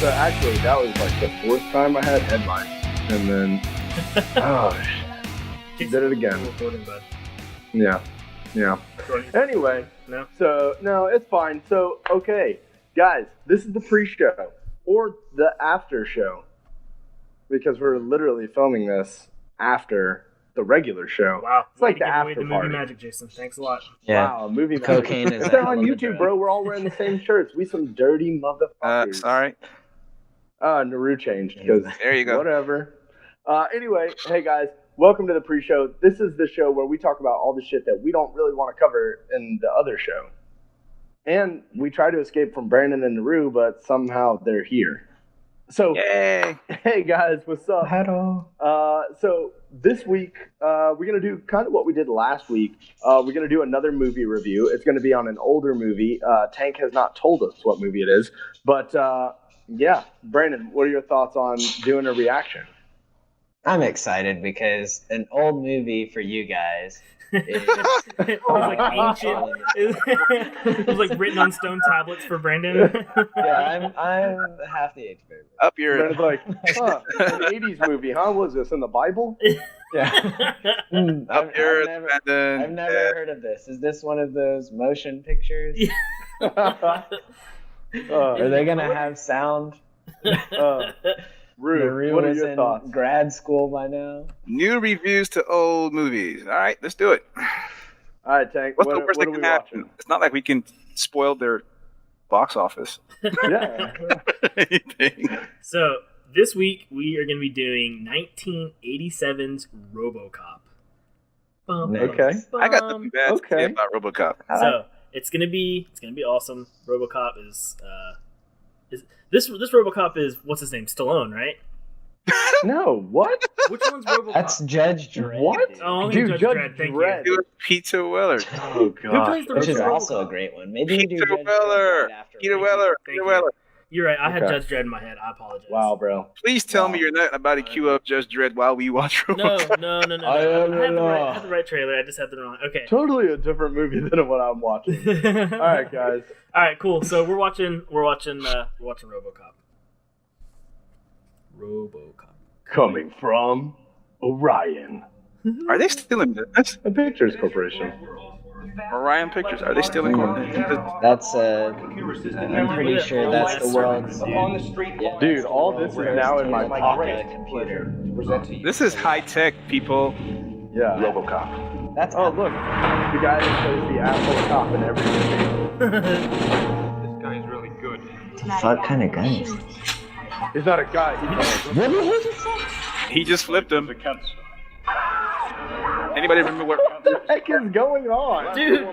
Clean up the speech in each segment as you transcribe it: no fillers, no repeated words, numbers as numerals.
So actually, that was like the fourth time I had headlines, and then did it again. Yeah. Anyway, no, it's fine. So okay, guys, this is the pre-show or the after show because we're literally filming this after the regular show. Wow, it's like the after the party. movie magic, Jason. Thanks a lot. Yeah. Wow, movie Cocaine magic. is It's on YouTube, bro. We're all wearing the same shirts. We some dirty motherfuckers. Sorry. Naru changed because there you go. Whatever. Anyway, hey guys, welcome to the pre-show. This is the show where we talk about all the shit that we don't really want to cover in the other show, and we try to escape from Brandon and Naru, but somehow they're here. So, yay! Hey guys, what's up? Hello. So this week we're gonna do kind of what we did last week. We're gonna do another movie review. It's gonna be on an older movie. Tank has not told us what movie it is, but yeah, Brandon, what are your thoughts on doing a reaction? I'm excited because an old movie for you guys is It was like ancient. It was like written on stone tablets for Brandon. Yeah, I'm half the age group. Up your. Brandon's like, an 80s movie, huh? Was this in the Bible? Yeah. Up your. I've never heard of this. Is this one of those motion pictures? Are they gonna have sound? Rude. What are your thoughts? Grad school by now. New reviews to old movies. All right, let's do it. All right, Tank. What's the worst what that are can we happen? watching? It's not like we can spoil their box office. Yeah. Anything. So this week we are going to be doing 1987's RoboCop. Nice. Okay. I got nothing bad to say about RoboCop. So it's gonna be awesome. RoboCop is this RoboCop is what's his name? Stallone, right? No, what? Which one's RoboCop? That's Judge Dredd. What? Oh, Dude, Judge Judge Dredd. Thank Dredd. It was Peter Weller. Oh, Who God. plays the Which is RoboCop? also a great one. Maybe you do Peter Judge Dredd Weller. right after. Peter Thank Weller. you. Peter Weller. You're right. I had Okay. Judge Dredd in my head. I apologize. Wow, bro. Please tell me you're not about to queue up Judge Dredd while we watch RoboCop. No. I am I had the right trailer. I just had the wrong. Okay. Totally a different movie than what I'm watching. All right, guys. All right, cool. So we're watching RoboCop. RoboCop. Coming from Orion. Are they still in business? A Pictures Corporation. Orion Pictures. Are they still in business? That's I'm pretty sure that's the world's. Dude, all this is now in my pocket. Computer. This is high tech, people. Yeah. RoboCop. That's Oh, look. The guy that plays the asshole cop in every movie. This guy's really good. What kind of gun is it? He's not a guy. He just flipped him. Anybody remember what? What the heck is going on? Dude.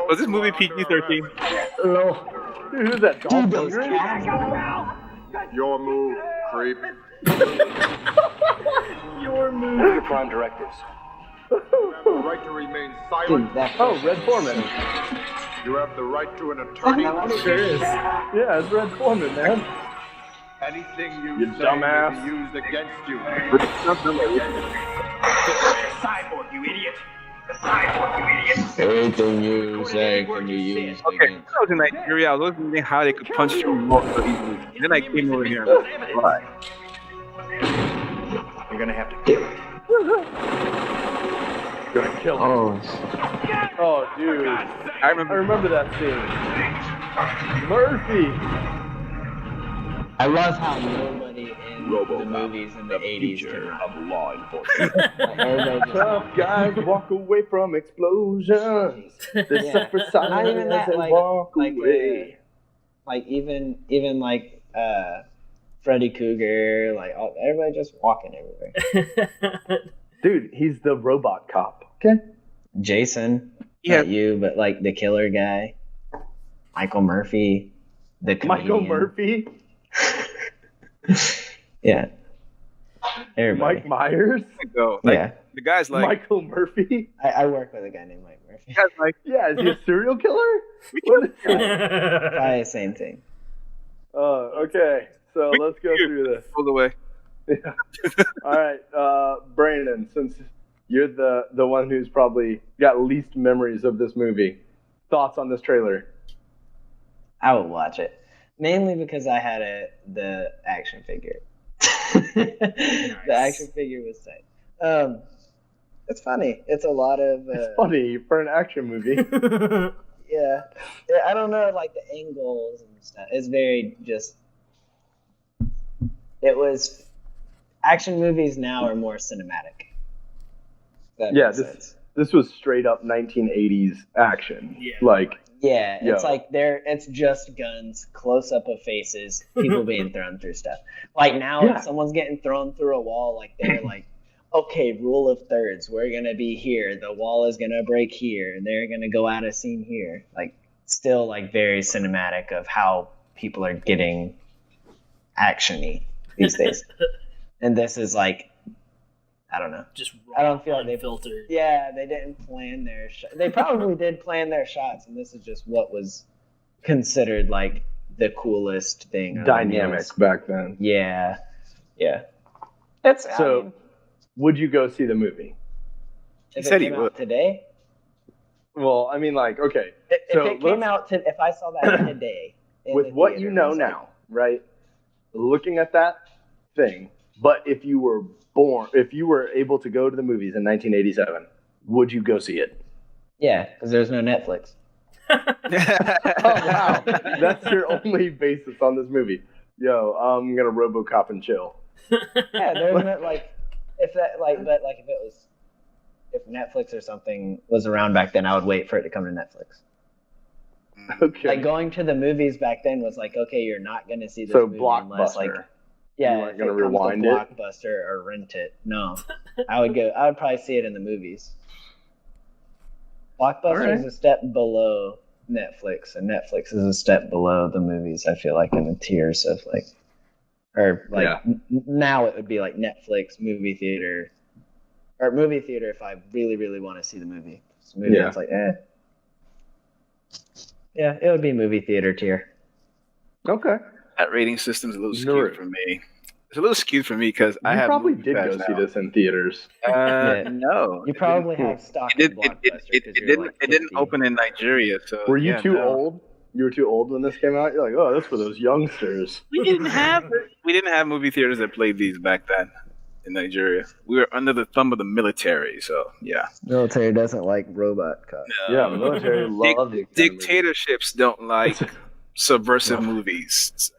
Was this movie PG-13? Dude, who's that? Dolph Lundgren? Your move, creep. Your move. Your prime directives. You have the right to remain silent. Dude, that Oh, Red Foreman. You have the right to an attorney. Sure is. Yeah, it's Red Foreman, man. Anything You you say dumbass. may be used against you. Cyborg, you idiot! The cyborg, you idiot! Everything you say can be used Okay, when I was in Nigeria, I was looking at how they could punch through walls so easily. And then I came over here. Why? You're gonna have to kill it. Gonna kill him. Oh, dude. I remember that scene. Murphy. I love how nobody in the movies in the 80s can run. Of law enforcement. Everybody just- Tough guys walk away from explosions. They Yeah. suffer silence Not even that, and like- walk like, away. like even like Freddy Cougar, like everybody just walking everywhere. Dude, he's the robot cop. Okay. Jason, Yeah. not you, but like the killer guy, Michael Murphy, the comedian. Michael Murphy. Yeah. Everybody. Mike Myers. So, like, Yeah. the guy's like, Michael Murphy. I work with a guy named Mike Murphy. the guy's like, Yeah, is he a serial killer? What is Probably the same thing. Okay, so let's go through this. pull away. Yeah. All right, Brandon, since you're the one who's probably got least memories of this movie, thoughts on this trailer? I would watch it. Mainly because I had the action figure. The action figure was tight. It's funny. It's a lot of. It's funny for an action movie. Yeah, I don't know, like the angles and stuff. It's very just. It was. Action movies now are more cinematic. That makes sense. This was straight up 1980s action. Yeah. Like. Yeah, it's like it's just guns, close up of faces, people being thrown through stuff. Like now, if someone's getting thrown through a wall, like they're like, okay, rule of thirds, we're gonna be here, the wall is gonna break here, and they're gonna go out of scene here. Like still like very cinematic of how people are getting actiony these days. And this is like, I don't know. Just raw, I don't feel like filtered. Yeah, they didn't plan their they probably did plan their shots, and this is just what was considered like the coolest thing. Dynamic back then. Yeah. Would you go see the movie? If it came out today? Well, I mean, like, okay. If I saw that today. With what you know now, right? Looking at that thing, but if you were able to go to the movies in 1987, would you go see it? Yeah, because there's no Netflix. Oh, wow. That's your only basis on this movie. Yo, I'm going to RoboCop and chill. Yeah, there's no, if Netflix or something was around back then, I would wait for it to come to Netflix. Okay. Like going to the movies back then was like, okay, you're not going to see this movie unless like, yeah, you weren't going to rewind Blockbuster or rent it. No, I would probably see it in the movies. Blockbuster is a step below Netflix, and Netflix is a step below the movies. I feel like in the tiers of like, or like now it would be like Netflix, movie theater, or movie theater if I really, really want to see the movie. So movie, it's like, yeah, it would be movie theater tier. Okay. That rating system's a little skewed for me. It's a little skewed for me because I have probably did go see this in theaters. No. You probably have stock in Blockbuster. It didn't open in Nigeria. So were you too old? You were too old when this came out? You're like, oh, that's for those youngsters. We didn't have movie theaters that played these back then in Nigeria. We were under the thumb of the military, so yeah. Military doesn't like RoboCop. No. Yeah, the military loves dictatorships don't like subversive movies.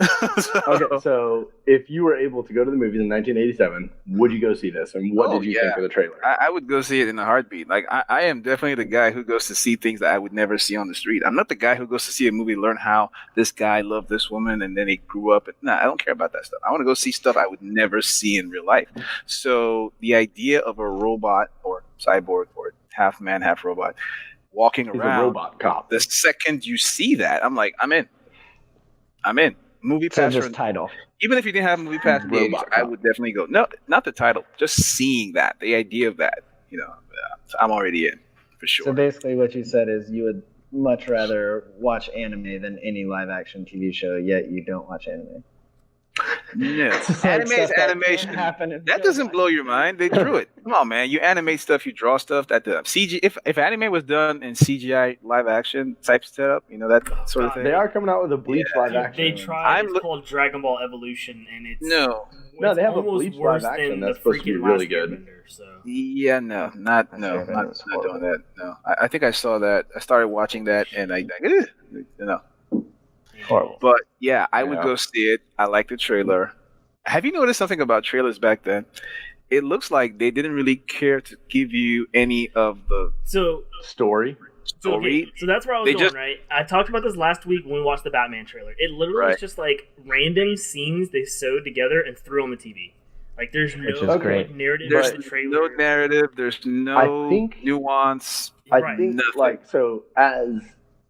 Okay, so if you were able to go to the movies in 1987, would you go see this? And what did you think of the trailer? I would go see it in a heartbeat. Like I am definitely the guy who goes to see things that I would never see on the street. I'm not the guy who goes to see a movie, learn how this guy loved this woman, and then he grew up. Nah, I don't care about that stuff. I want to go see stuff I would never see in real life. So the idea of a robot or cyborg or half man, half robot walking around, a robot cop. The second you see that, I'm like, I'm in. Movie pass. Just title. Even if you didn't have a movie pass, I would definitely go. No, not the title. Just seeing that, the idea of that. So I'm already in for sure. So basically, what you said is you would much rather watch anime than any live action TV show. Yet you don't watch anime. No, anime is animation. That doesn't blow your mind. They drew it. Come on, man. You animate stuff, you draw stuff. That CG. If anime was done in CGI live action type setup, that sort of thing. They are coming out with a Bleach live action. They tried. It's called Dragon Ball Evolution, and it's no. They have a Bleach live action that's supposed to be really good. Bender, so. Yeah, not doing that. No, I think I saw that. I started watching that, and horrible. But yeah, I would go see it. I like the trailer. Have you noticed something about trailers back then? It looks like they didn't really care to give you any of the story. So that's where I was going, right? I talked about this last week when we watched the Batman trailer. It literally is just like random scenes they sewed together and threw on the TV. Like there's no narrative. There's no narrative. There's no nuance. I think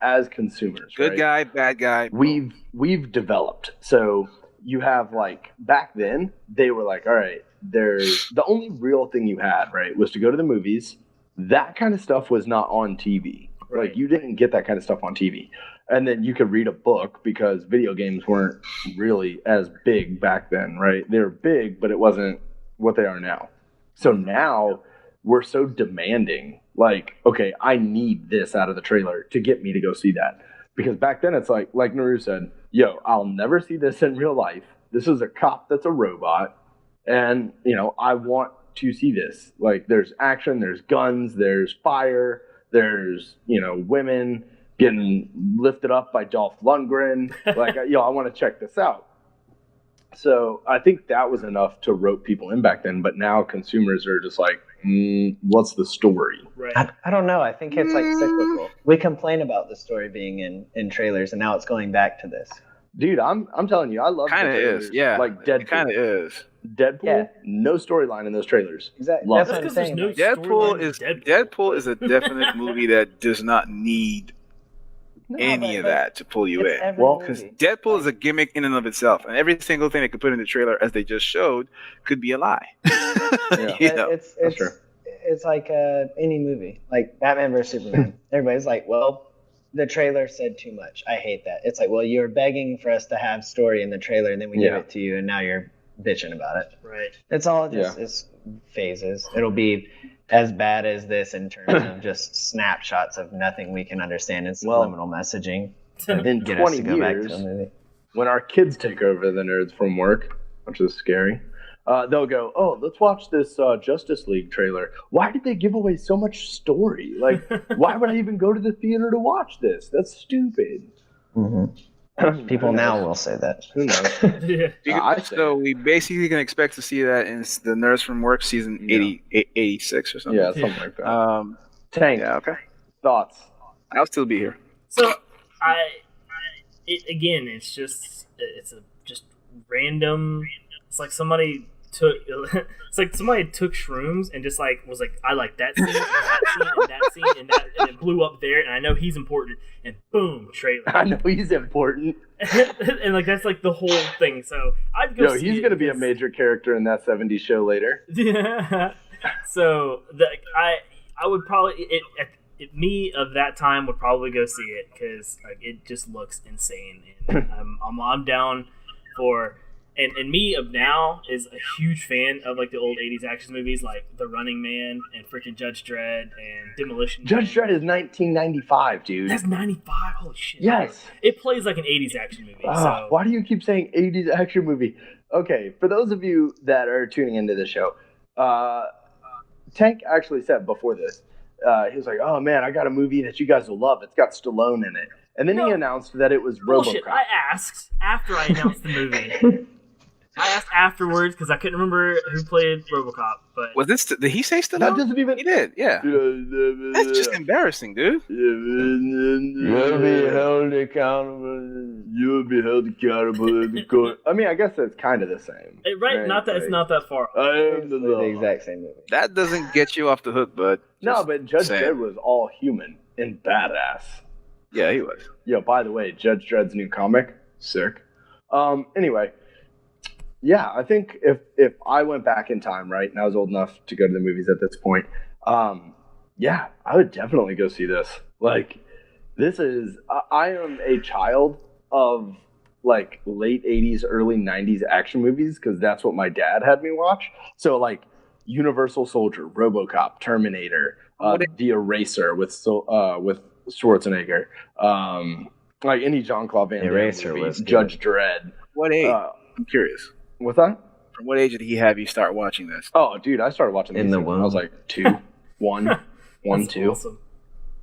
as consumers, good guy, bad guy, we've developed. So you have back then they were like, all right, the only real thing you had, right, was to go to the movies. That kind of stuff was not on TV. Right. Like you didn't get that kind of stuff on TV. And then you could read a book because video games weren't really as big back then, right? They were big, but it wasn't what they are now. So now we're so demanding. Like, okay, I need this out of the trailer to get me to go see that. Because back then it's like Naru said, yo, I'll never see this in real life. This is a cop that's a robot. And, I want to see this. Like, there's action, there's guns, there's fire, there's, women getting lifted up by Dolph Lundgren. Like, I want to check this out. So I think that was enough to rope people in back then. But now consumers are just like, what's the story? Right. I don't know. I think it's like cyclical. We complain about the story being in trailers, and now it's going back to this. Dude, I'm telling you, I love kind of is, yeah. Like Deadpool. It kind of is. Deadpool, no storyline in those trailers. Exactly. Love That's what I'm saying. No Deadpool is a definite movie that does not need any of that to pull you in. Well, because Deadpool is a gimmick in and of itself, and every single thing they could put in the trailer, as they just showed, could be a lie. It's like any movie, like Batman vs Superman. Everybody's like, well, the trailer said too much. I hate that. It's like, well, you're begging for us to have story in the trailer, and then we give it to you, and now you're bitching about it. Right. It's all just is phases. It'll be as bad as this in terms of just snapshots of nothing we can understand in subliminal messaging. In 20 years, when our kids take over the Nerds from Work, which is scary, they'll go, oh, let's watch this Justice League trailer. Why did they give away so much story? Like, why would I even go to the theater to watch this? That's stupid. Mm-hmm. People now will say that. Who knows? So we basically can expect to see that in the Nerds from Work season 86 or something. Yeah, something like that. Tank. Yeah, okay. Thoughts? I'll still be here. So it's just random. It's like somebody took shrooms and just like was like, I like that scene and that scene and that scene and it blew up there, and I know he's important, and boom, trailer. I know he's important. And like that's like the whole thing. So I'd go. He's gonna be a major character in that '70s show later. Yeah. So I would probably me of that time would probably go see it because like it just looks insane, and I'm down for. And me of now is a huge fan of like the old 80s action movies like The Running Man and freaking Judge Dredd and Demolition Judge Man. Dredd is 1995, dude. That's 95? Holy shit. Yes. It plays like an 80s action movie. So. Why do you keep saying 80s action movie? Okay, for those of you that are tuning into the show, Tank actually said before this, he was like, oh man, I got a movie that you guys will love. It's got Stallone in it. And then he announced that it was bullshit. RoboCop. I asked after I announced the movie. I asked afterwards because I couldn't remember who played RoboCop. But was this? Did he say Stallone? That doesn't even. He did. Yeah. That's just embarrassing, dude. You'll be held accountable. You'll be held accountable in the court. I mean, I guess it's kind of the same. Right? Not that it's not that far. I am the exact same movie. That doesn't get you off the hook, bud. No, but Judge Dredd was all human and badass. Yeah, he was. Yo, by the way, Judge Dredd's new comic, sick. Anyway. Yeah, I think if I went back in time, right, and I was old enough to go to the movies at this point, I would definitely go see this. Like, this is, I am a child of, like, late 80s, early 90s action movies, because that's what my dad had me watch. So, like, Universal Soldier, RoboCop, Terminator, The Eraser with Schwarzenegger, like any Jean-Claude Van Damme movies, Judge Dredd. What age? I'm curious. What's that? From what age did he have you start watching this? Oh, dude, I started watching in these the when I was like 2, 1, 2. Awesome.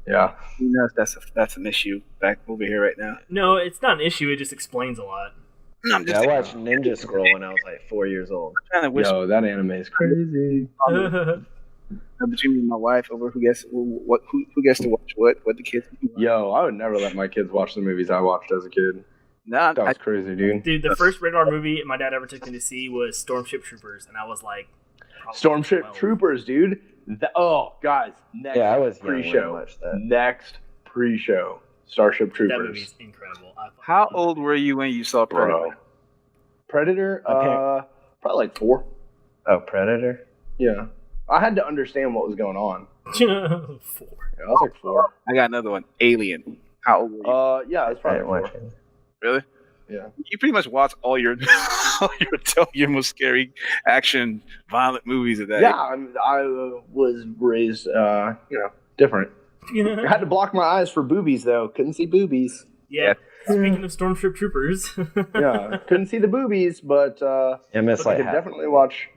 Yeah. Who knows? That's an issue back over here right now. No, it's not an issue. It just explains a lot. No, I'm just I watched Ninja Scroll when I was like 4 years old. Yo, that anime is crazy. Between me and my wife over who gets to watch what the kids do. Yo, I would never let my kids watch the movies I watched as a kid. Nah, that was crazy, dude. Dude, the first rated R movie my dad ever took me to see was Stormship Troopers, and I was like, Stormship Troopers, dude. Guys, next I was pre-show. Next pre-show, Starship Troopers. That movie's incredible. How old were you when you saw Predator? Bro. Predator, probably like 4. Oh, Predator? Yeah. I had to understand what was going on. 4. Yeah, I was like 4. I got another one. Alien. How old were you? Yeah, I was probably 4. Really? Yeah. You pretty much watch all your most scary action, violent movies of that. Yeah, I was raised, different. I had to block my eyes for boobies, though. Couldn't see boobies. Yeah. Speaking of Stormship Troopers. Yeah, couldn't see the boobies, but I missed could definitely watch,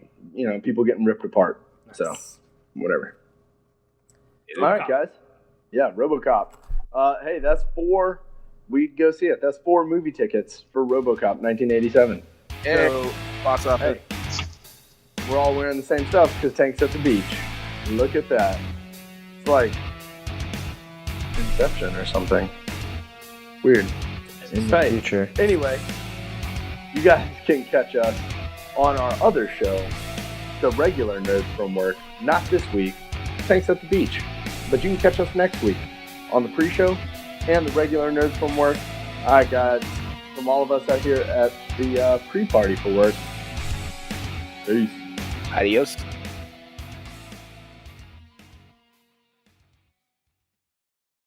people getting ripped apart. Nice. So, whatever. All right, guys. Yeah, RoboCop. Hey, that's 4. We'd go see it. That's 4 movie tickets for RoboCop 1987. Hey, So, box office. hey, we're all wearing the same stuff because Tank's at the beach. Look at that. It's like Inception or something. Weird. In the future. Anyway, you guys can catch us on our other show, the regular Nerds from Work. Not this week. Tank's at the beach. But you can catch us next week on the pre-show and the regular Nerds from Work. All right, guys. From all of us out here at the pre-party for work. Peace. Adios.